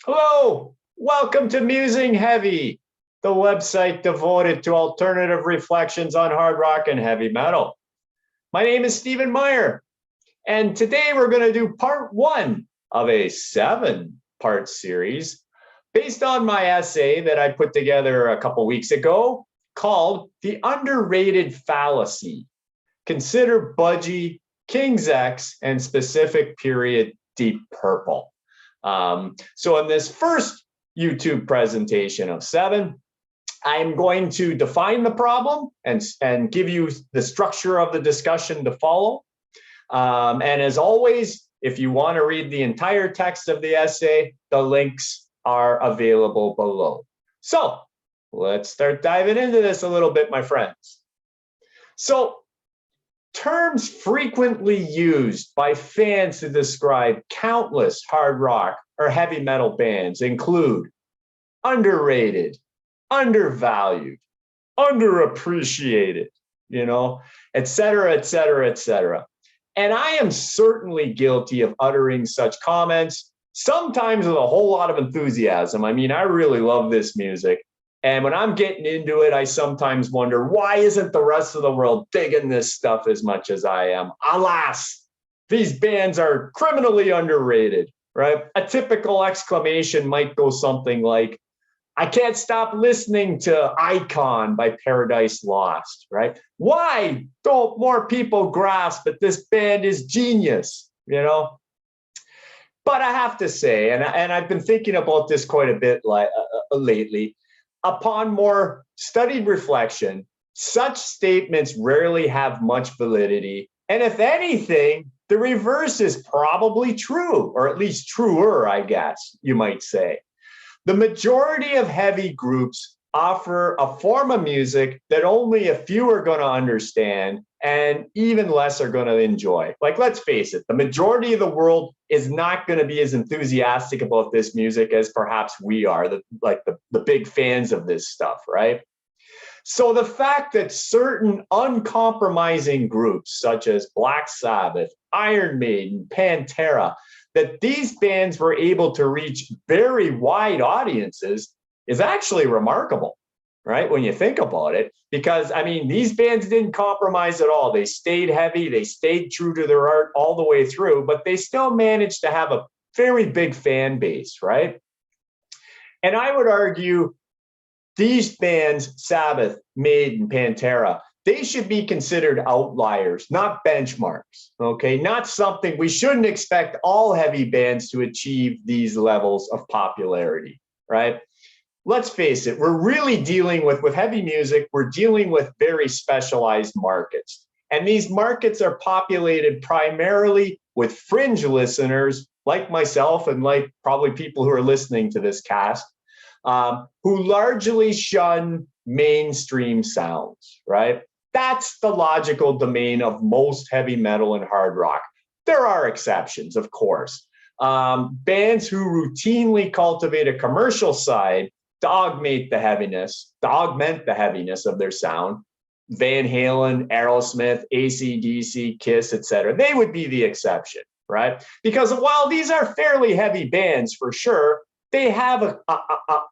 Hello, welcome to Musing Heavy, the website devoted to alternative reflections on hard rock and heavy metal. My name is Stephen Meyer, and today we're going to do part one of a 7-part series based on my essay that I put together a couple weeks ago called The Underrated Fallacy. Consider Budgie, King's X, and specific period Deep Purple. So in this first YouTube presentation of 7, I'm going to define the problem and give you the structure of the discussion to follow. And as always, if you want to read the entire text of the essay, the links are available below. So let's start diving into this a little bit, my friends. So terms frequently used by fans to describe countless hard rock or heavy metal bands include underrated, undervalued, underappreciated, et cetera, et cetera, et cetera. And I am certainly guilty of uttering such comments, sometimes with a whole lot of enthusiasm. I mean, I really love this music. And when I'm getting into it, I sometimes wonder, why isn't the rest of the world digging this stuff as much as I am? Alas, these bands are criminally underrated, right? A typical exclamation might go something like, I can't stop listening to Icon by Paradise Lost, right? Why don't more people grasp that this band is genius, But I have to say, and I've been thinking about this quite a bit lately, upon more studied reflection, such statements rarely have much validity. And if anything, the reverse is probably true, or at least truer, I guess you might say. The majority of heavy groups offer a form of music that only a few are going to understand and even less are going to enjoy. Like, let's face it, the majority of the world is not going to be as enthusiastic about this music as perhaps we are, the big fans of this stuff, right? So the fact that certain uncompromising groups such as Black Sabbath, Iron Maiden, Pantera, that these bands were able to reach very wide audiences is actually remarkable, right? When you think about it, because I mean, these bands didn't compromise at all. They stayed heavy, they stayed true to their art all the way through, but they still managed to have a very big fan base, right? And I would argue these bands, Sabbath, Maiden, Pantera, they should be considered outliers, not benchmarks, okay? Not something, we shouldn't expect all heavy bands to achieve these levels of popularity, right? Let's face it, we're really dealing with heavy music, we're dealing with very specialized markets. And these markets are populated primarily with fringe listeners like myself and like probably people who are listening to this cast, who largely shun mainstream sounds, right? That's the logical domain of most heavy metal and hard rock. There are exceptions, of course. Bands who routinely cultivate a commercial side to augment the heaviness of their sound, Van Halen, Aerosmith, AC/DC, Kiss, etc., they would be the exception, right? Because while these are fairly heavy bands for sure, they have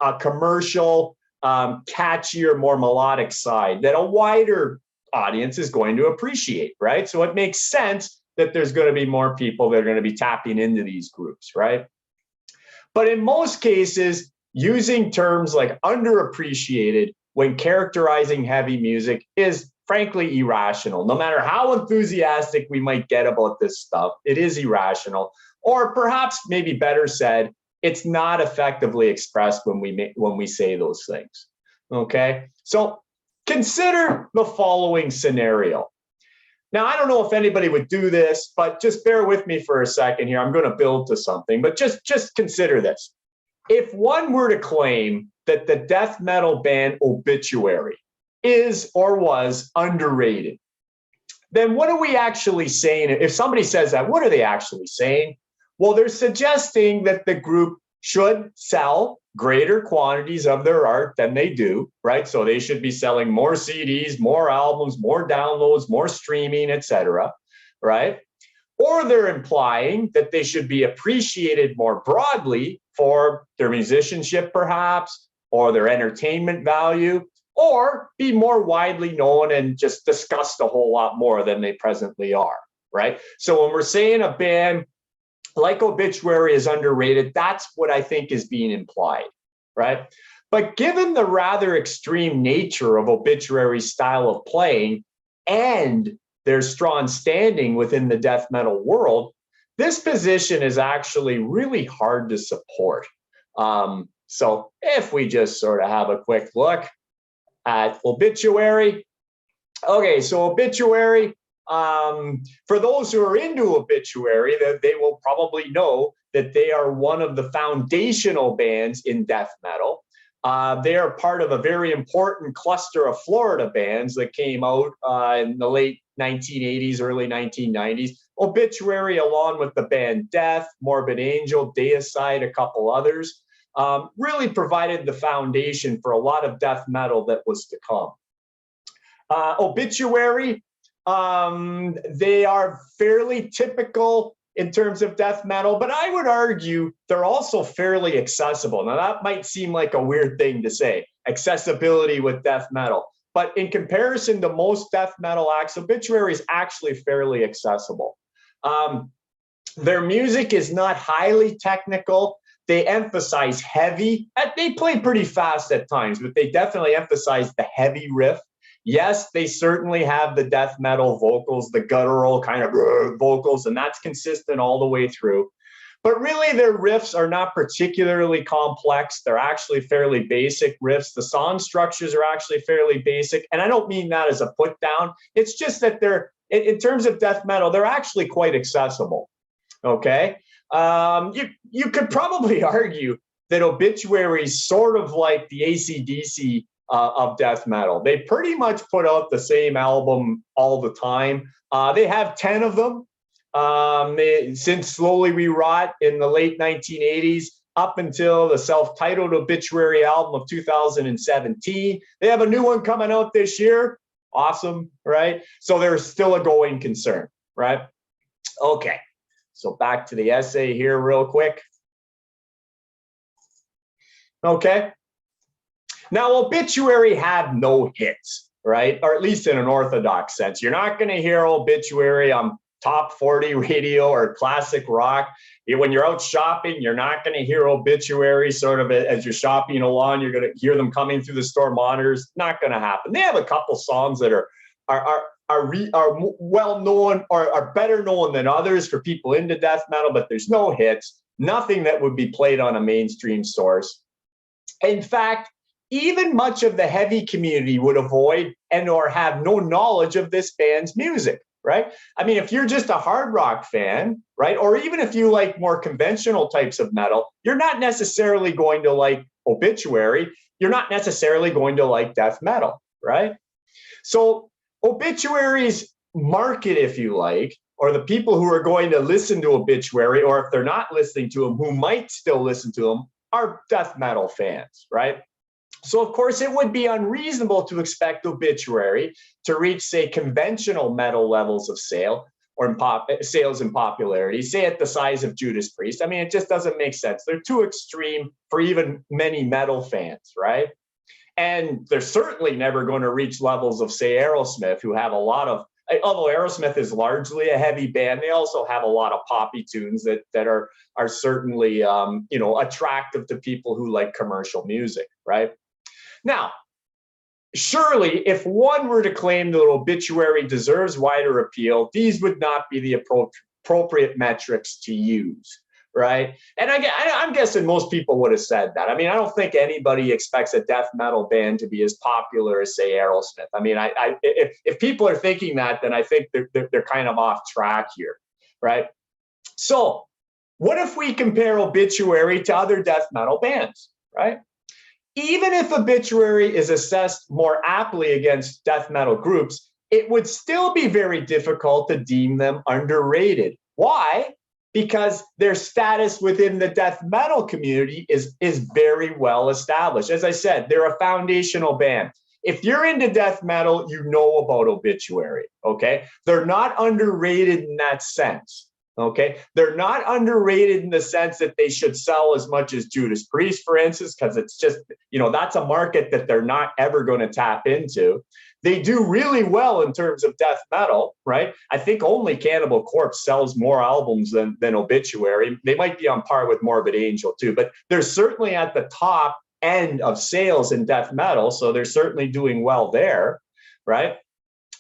a commercial, catchier, more melodic side that a wider audience is going to appreciate, right? So it makes sense that there's going to be more people that are going to be tapping into these groups, right? But in most cases, using terms like underappreciated when characterizing heavy music is frankly irrational. No matter how enthusiastic we might get about this stuff, it is irrational. Or perhaps, maybe better said, it's not effectively expressed when we say those things, okay? So consider the following scenario. Now, I don't know if anybody would do this, but just bear with me for a second here. I'm going to build to something, but just consider this. If one were to claim that the death metal band Obituary is or was underrated, then what are we actually saying? If somebody says that, what are they actually saying? Well, they're suggesting that the group should sell greater quantities of their art than they do, right? So they should be selling more CDs, more albums, more downloads, more streaming, etc., right? or they're implying that they should be appreciated more broadly for their musicianship, perhaps, or their entertainment value, or be more widely known and just discussed a whole lot more than they presently are, right? So when we're saying a band like Obituary is underrated, that's what I think is being implied, right? But given the rather extreme nature of Obituary's style of playing and their strong standing within the death metal world, this position is actually really hard to support. So if we just sort of have a quick look at Obituary. Okay, so Obituary, for those who are into Obituary, that they will probably know that they are one of the foundational bands in death metal. They are part of a very important cluster of Florida bands that came out in the late 1980s, early 1990s. Obituary, along with the band Death, Morbid Angel, Deicide, a couple others, really provided the foundation for a lot of death metal that was to come. Obituary, they are fairly typical in terms of death metal, but I would argue they're also fairly accessible. Now, that might seem like a weird thing to say, accessibility with death metal, but in comparison to most death metal acts, Obituary is actually fairly accessible. Their music is not highly technical. They emphasize heavy. They play pretty fast at times, but they definitely emphasize the heavy riff. Yes, they certainly have the death metal vocals, the guttural kind of vocals, and that's consistent all the way through. But really, their riffs are not particularly complex. They're actually fairly basic riffs. The song structures are actually fairly basic. And I don't mean that as a put down. It's just that they're, in terms of death metal, they're actually quite accessible. Okay? You could probably argue that Obituary is sort of like the AC/DC of death metal. They pretty much put out the same album all the time. They have 10 of them since Slowly We Rot in the late 1980s up until the self-titled Obituary album of 2017. They have a new one coming out this year. Awesome, right? So they're still a going concern, right? Okay, so back to the essay here real quick. Okay. Now, Obituary have no hits, right? Or at least in an orthodox sense. You're not going to hear Obituary on top 40 radio or classic rock. When you're out shopping, you're not going to hear Obituary sort of as you're shopping along. You're going to hear them coming through the store monitors. Not going to happen. They have a couple songs that are well known or are better known than others for people into death metal, but there's no hits. Nothing that would be played on a mainstream source. In fact, even much of the heavy community would avoid and or have no knowledge of this band's music, right? I mean, if you're just a hard rock fan, right, or even if you like more conventional types of metal, you're not necessarily going to like Obituary. You're not necessarily going to like death metal, right? So Obituary's market, if you like, or the people who are going to listen to Obituary, or if they're not listening to them, who might still listen to them, are death metal fans, right? So, of course, it would be unreasonable to expect Obituary to reach, say, conventional metal levels of sales and popularity, say at the size of Judas Priest. I mean, it just doesn't make sense. They're too extreme for even many metal fans, right? And they're certainly never going to reach levels of, say, Aerosmith, who have a lot of, although Aerosmith is largely a heavy band, they also have a lot of poppy tunes that are certainly, attractive to people who like commercial music, right? Now, surely if one were to claim that Obituary deserves wider appeal, these would not be the appropriate metrics to use, right? And I'm guessing most people would have said that. I mean, I don't think anybody expects a death metal band to be as popular as, say, Aerosmith. I mean, if people are thinking that, then I think they're kind of off track here, right? So what if we compare Obituary to other death metal bands, right? Even if Obituary is assessed more aptly against death metal groups, it would still be very difficult to deem them underrated. Why? Because their status within the death metal community is very well established. As I said, they're a foundational band. if you're into death metal, you know about Obituary, okay? They're not underrated in that sense, okay? They're not underrated in the sense that they should sell as much as Judas Priest, for instance, because it's just, that's a market that they're not ever going to tap into. They do really well in terms of death metal, right? I think only Cannibal Corpse sells more albums than Obituary. They might be on par with Morbid Angel too, but they're certainly at the top end of sales in death metal, so they're certainly doing well there, right?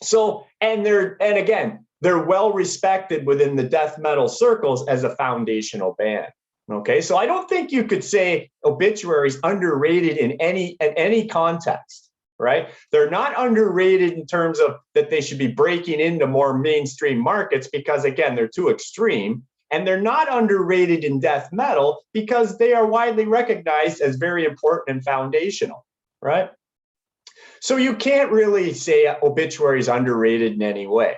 So, and again, they're well respected within the death metal circles as a foundational band. Okay, so I don't think you could say Obituary is underrated in any context. Right? They're not underrated in terms of that they should be breaking into more mainstream markets because, again, they're too extreme. And they're not underrated in death metal because they are widely recognized as very important and foundational, right? So you can't really say Obituary is underrated in any way,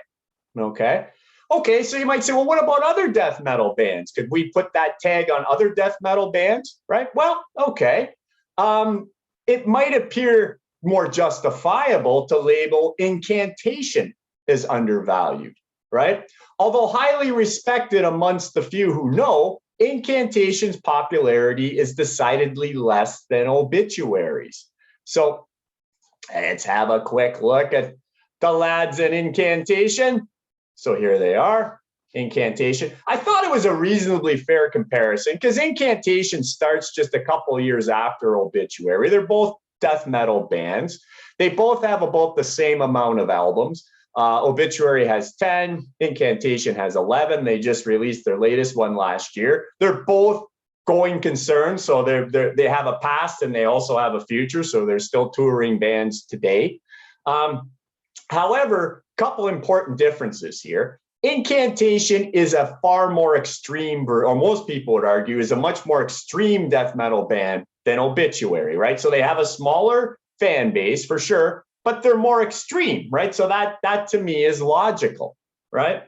okay? Okay, so you might say, well, what about other death metal bands? Could we put that tag on other death metal bands, right? Well, okay. It might appear more justifiable to label Incantation as undervalued, right? Although highly respected amongst the few who know, Incantation's popularity is decidedly less than Obituary's. So let's have a quick look at the lads in Incantation. So here they are, Incantation. I thought it was a reasonably fair comparison because Incantation starts just a couple of years after Obituary. They're both death metal bands. They both have about the same amount of albums. Obituary has 10, Incantation has 11. They just released their latest one last year. They're both going concerns, so they have a past and they also have a future, so they're still touring bands today. However, a couple important differences here. Incantation is a far more extreme, or most people would argue, is a much more extreme death metal band than Obituary, right? So they have a smaller fan base for sure, but they're more extreme, right? So that to me is logical, right?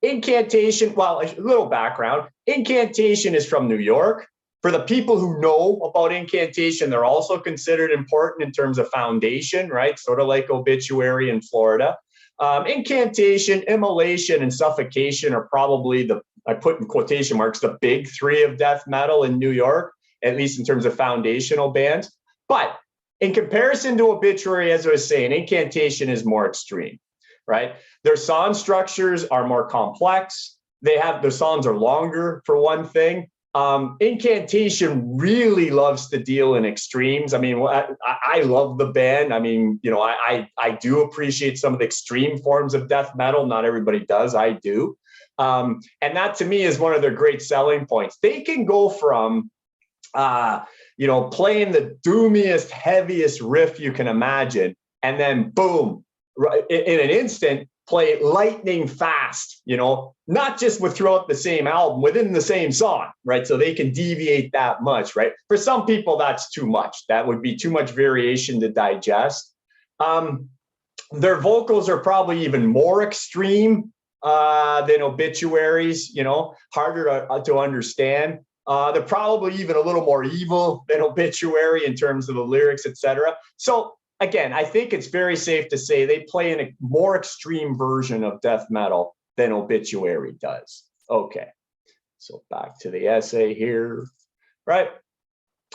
Incantation, well, a little background. Incantation is from New York. For the people who know about Incantation, they're also considered important in terms of foundation, right? Sort of like Obituary in Florida. Incantation, Immolation, and Suffocation are probably I put in quotation marks, the big three of death metal in New York, at least in terms of foundational bands. But in comparison to Obituary, as I was saying, Incantation is more extreme, right? Their song structures are more complex. Their songs are longer, for one thing. Incantation really loves to deal in extremes. I mean, I love the band. I mean, I do appreciate some of the extreme forms of death metal. Not everybody does. I do. And that to me is one of their great selling points. They can go from, playing the doomiest, heaviest riff you can imagine, and then boom, right, in an instant, play lightning fast, not just throughout the same album, within the same song, right? So they can deviate that much, right? For some people, that's too much. That would be too much variation to digest. Their vocals are probably even more extreme than Obituaries, harder to understand. They're probably even a little more evil than Obituary in terms of the lyrics, etc. So again, I think it's very safe to say they play in a more extreme version of death metal than Obituary does. Okay, so back to the essay here, right?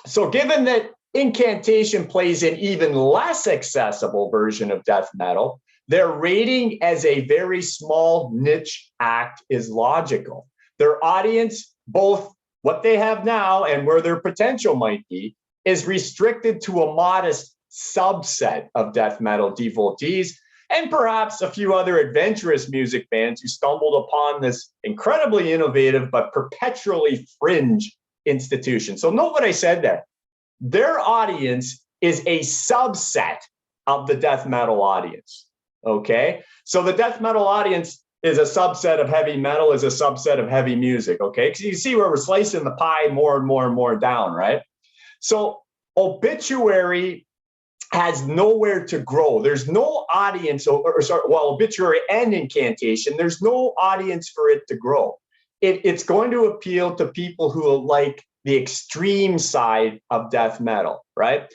So given that Incantation plays an even less accessible version of death metal, their rating as a very small niche act is logical. Their audience, both what they have now and where their potential might be, is restricted to a modest subset of death metal devotees, and perhaps a few other adventurous music bands who stumbled upon this incredibly innovative but perpetually fringe institution. So note what I said there. Their audience is a subset of the death metal audience, okay? So the death metal audience is a subset of heavy metal, is a subset of heavy music, okay? Because you see where we're slicing the pie more and more and more down, right? So Obituary has nowhere to grow. There's no audience, Obituary and Incantation, there's no audience for it to grow. It's going to appeal to people who like the extreme side of death metal, right?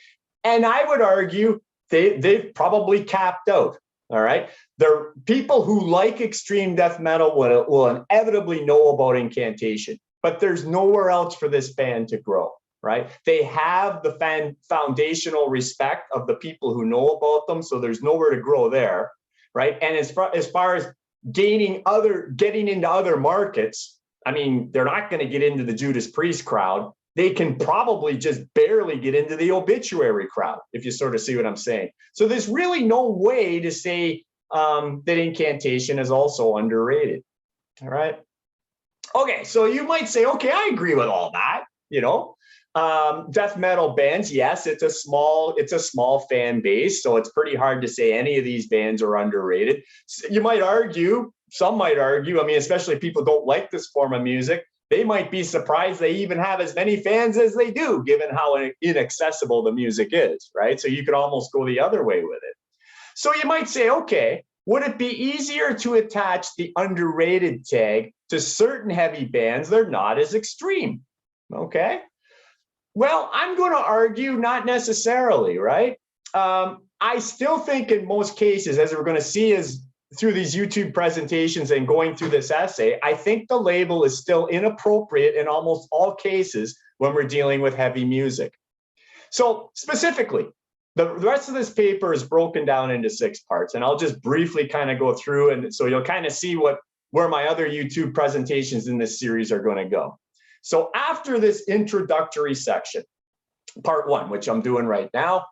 And I would argue they've probably capped out. All right. The people who like extreme death metal will inevitably know about Incantation, but there's nowhere else for this band to grow. Right. They have the foundational respect of the people who know about them. So there's nowhere to grow there. Right. And as far as getting into other markets, I mean, they're not going to get into the Judas Priest crowd. They can probably just barely get into the Obituary crowd, if you sort of see what I'm saying. So there's really no way to say that Incantation is also underrated. All right. Okay, so you might say, okay, I agree with all that. Death metal bands, yes, it's a small fan base, so it's pretty hard to say any of these bands are underrated. You might argue, some might argue, I mean, especially if people don't like this form of music, they might be surprised they even have as many fans as they do, given how inaccessible the music is, right? So you could almost go the other way with it. So you might say, okay, would it be easier to attach the underrated tag to certain heavy bands that are not as extreme? Okay. Well, I'm going to argue not necessarily, right? I still think in most cases, as we're going to see as through these YouTube presentations and going through this essay, I think the label is still inappropriate in almost all cases when we're dealing with heavy music. So specifically, the rest of this paper is broken down into 6 parts, and I'll just briefly kind of go through, and so you'll kind of see where my other YouTube presentations in this series are going to go. So after this introductory section, part 1, which I'm doing right now,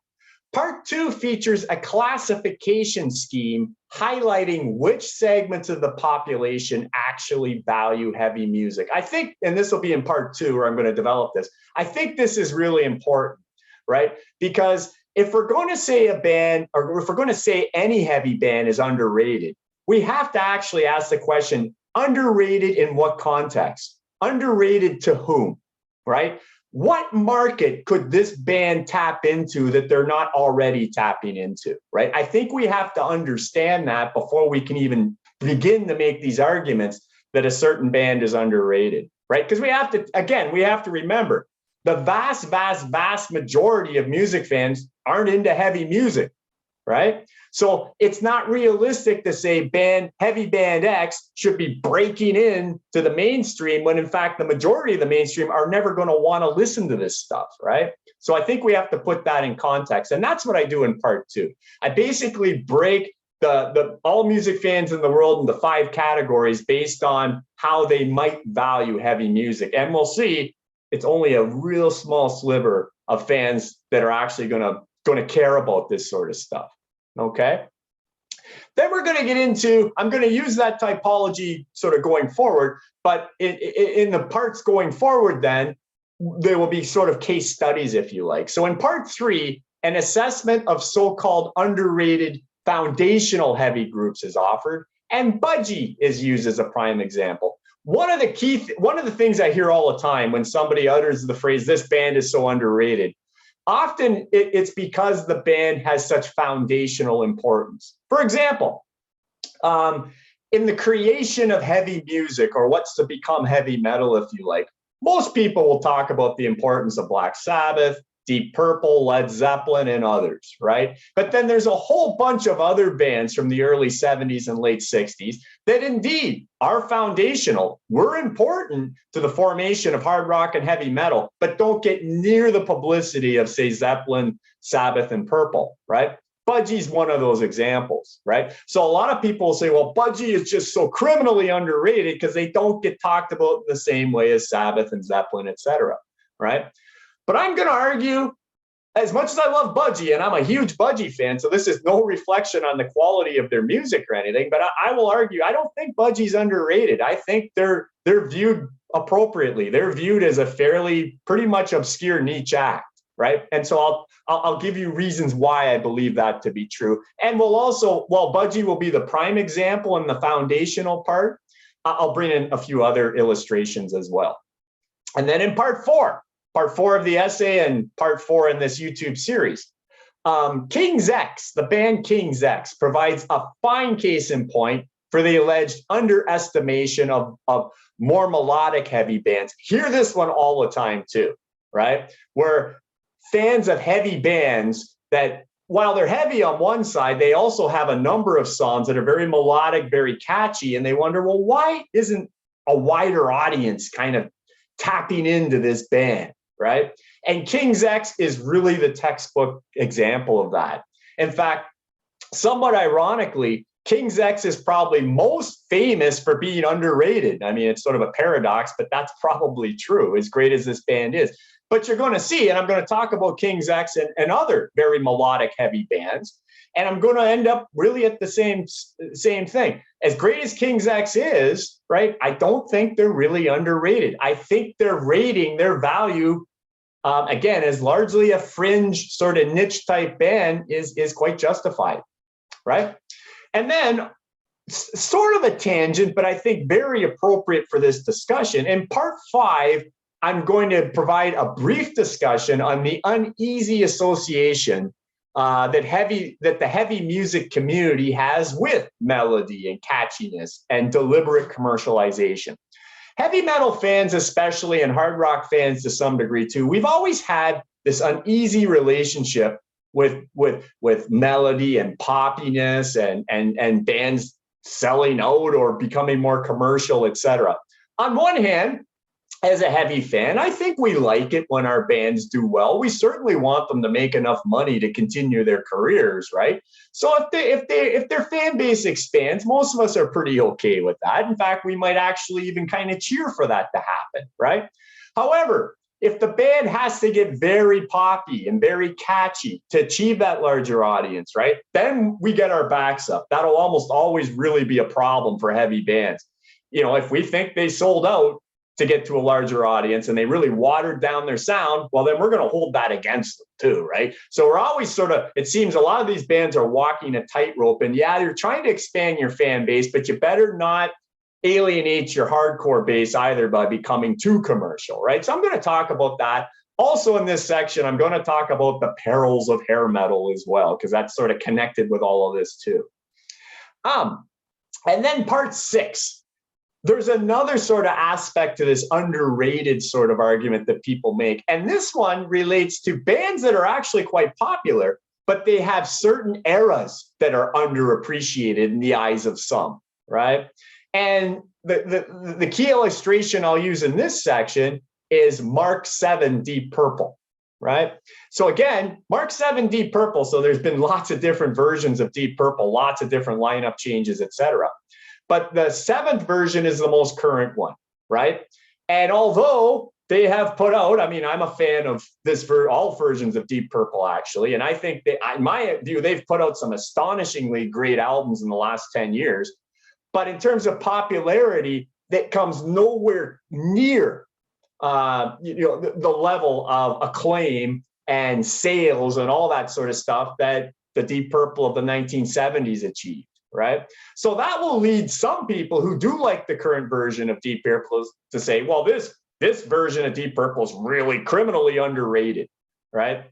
part 2 features a classification scheme highlighting which segments of the population actually value heavy music. I think, and this will be in part 2 where I'm going to develop this, I think this is really important, right? Because if we're going to say a band, or if we're going to say any heavy band is underrated, we have to actually ask the question, underrated in what context? Underrated to whom, right? What market could this band tap into that they're not already tapping into, right? I think we have to understand that before we can even begin to make these arguments that a certain band is underrated, right? Because we have to remember, the vast majority of music fans aren't into heavy music, right? So it's not realistic to say heavy band X should be breaking in to the mainstream when in fact the majority of the mainstream are never going to want to listen to this stuff, right? So I think we have to put that in context, and that's what I do in part 2. I basically break the all music fans in the world into 5 categories based on how they might value heavy music, and we'll see it's only a real small sliver of fans that are actually going to care about this sort of stuff. Okay. Then we're going to get into, I'm going to use that typology sort of going forward, but in the parts going forward, then there will be sort of case studies, if you like. So in part 3, an assessment of so-called underrated foundational heavy groups is offered, and Budgie is used as a prime example. One of the things I hear all the time when somebody utters the phrase, this band is so underrated, often it's because the band has such foundational importance. For example, in the creation of heavy music, or what's to become heavy metal, if you like, most people will talk about the importance of Black Sabbath, Deep Purple, Led Zeppelin, and others, right? But then there's a whole bunch of other bands from the early 70s and late 60s that indeed are foundational, were important to the formation of hard rock and heavy metal, but don't get near the publicity of, say, Zeppelin, Sabbath, and Purple, right? Budgie's one of those examples, right? So a lot of people will say, well, Budgie is just so criminally underrated because they don't get talked about the same way as Sabbath and Zeppelin, et cetera, right? But I'm going to argue, as much as I love Budgie, and I'm a huge Budgie fan, so this is no reflection on the quality of their music or anything, but I will argue, I don't think Budgie's underrated. I think they're viewed appropriately. They're viewed as a fairly, pretty much obscure niche act, right? And so I'll give you reasons why I believe that to be true. And we'll also, while Budgie will be the prime example in the foundational part, I'll bring in a few other illustrations as well. And then in part 4 of the essay and part 4 in this YouTube series, King's X, the band King's X, provides a fine case in point for the alleged underestimation of more melodic heavy bands. Hear this one all the time too, right? Where fans of heavy bands that, while they're heavy on one side, they also have a number of songs that are very melodic, very catchy. And they wonder, well, why isn't a wider audience kind of tapping into this band, right? And King's X is really the textbook example of that. In fact, somewhat ironically, King's X is probably most famous for being underrated. I mean, it's sort of a paradox, but that's probably true, as great as this band is. But you're going to see, and I'm going to talk about King's X and other very melodic, heavy bands, and I'm going to end up really at the same thing. As great as King's X is, right, I don't think they're really underrated. I think their rating, their value, again, as largely a fringe sort of niche type band is quite justified, right? And then sort of a tangent, but I think very appropriate for this discussion. In part 5, I'm going to provide a brief discussion on the uneasy association that the heavy music community has with melody and catchiness and deliberate commercialization. Heavy metal fans, especially, and hard rock fans to some degree too, we've always had this uneasy relationship with melody and poppiness and bands selling out or becoming more commercial, etc. On one hand, as a heavy fan, I think we like it when our bands do well. We certainly want them to make enough money to continue their careers, right? So if their fan base expands, most of us are pretty okay with that. In fact, we might actually even kind of cheer for that to happen, right? However, if the band has to get very poppy and very catchy to achieve that larger audience, right, then we get our backs up. That'll almost always really be a problem for heavy bands. You know, if we think they sold out to get to a larger audience and they really watered down their sound, well, then we're going to hold that against them too, right? So we're always sort of, it seems a lot of these bands are walking a tightrope, and yeah, you're trying to expand your fan base, but you better not alienate your hardcore base either by becoming too commercial, right? So I'm going to talk about that. Also in this section, I'm going to talk about the perils of hair metal as well, because that's sort of connected with all of this too. And then part 6. There's another sort of aspect to this underrated sort of argument that people make. And this one relates to bands that are actually quite popular, but they have certain eras that are underappreciated in the eyes of some, right? And the key illustration I'll use in this section is Mark 7 Deep Purple, right? So again, Mark 7 Deep Purple, so there's been lots of different versions of Deep Purple, lots of different lineup changes, etc. But the 7th version is the most current one, right? And although they have put out, I mean, I'm a fan of all versions of Deep Purple, actually. And I think in my view, they've put out some astonishingly great albums in the last 10 years. But in terms of popularity, that comes nowhere near the level of acclaim and sales and all that sort of stuff that the Deep Purple of the 1970s achieved. Right. So that will lead some people who do like the current version of Deep Purple to say, well, this version of Deep Purple is really criminally underrated. Right.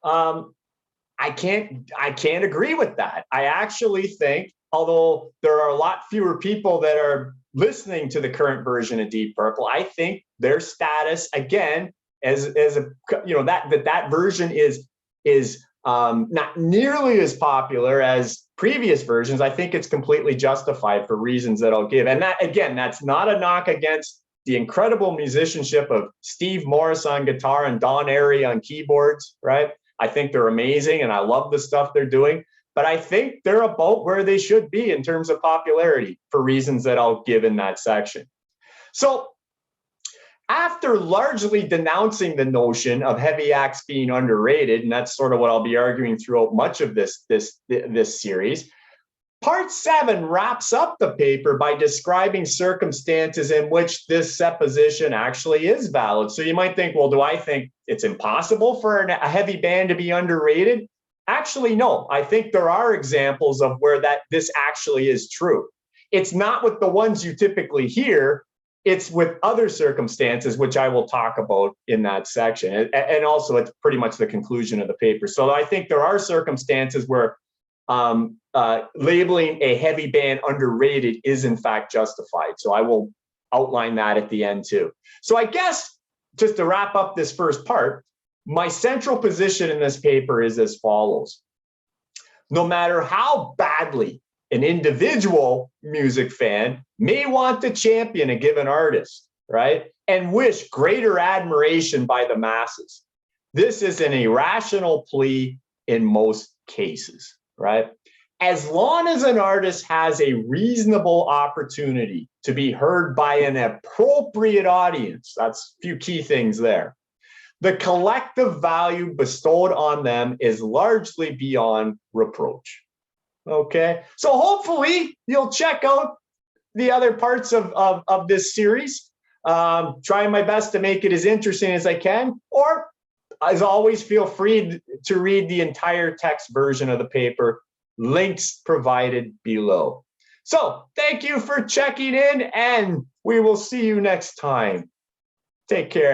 I can't agree with that. I actually think, although there are a lot fewer people that are listening to the current version of Deep Purple, I think their status, again, as a, that version is not nearly as popular as previous versions. I think it's completely justified for reasons that I'll give. And that, again, that's not a knock against the incredible musicianship of Steve Morris on guitar and Don Airey on keyboards, right? I think they're amazing and I love the stuff they're doing, but I think they're about where they should be in terms of popularity for reasons that I'll give in that section. So after largely denouncing the notion of heavy acts being underrated, and that's sort of what I'll be arguing throughout much of this series, part 7 wraps up the paper by describing circumstances in which this supposition actually is valid. So you might think, well, do I think it's impossible for a heavy band to be underrated? Actually, no. I think there are examples of where this actually is true. It's not with the ones you typically hear. It's with other circumstances, which I will talk about in that section. And also, it's pretty much the conclusion of the paper. So I think there are circumstances where labeling a heavy band underrated is in fact justified. So I will outline that at the end too. So I guess just to wrap up this first part, My central position in this paper is as follows. No matter how badly an individual music fan may want to champion a given artist, right, and wish greater admiration by the masses, this is an irrational plea in most cases, right? As long as an artist has a reasonable opportunity to be heard by an appropriate audience, that's a few key things there, the collective value bestowed on them is largely beyond reproach. Okay, so hopefully you'll check out the other parts of this series. Trying my best to make it as interesting as I can, or as always, feel free to read the entire text version of the paper, links provided below. So thank you for checking in, and we will see you next time. Take care.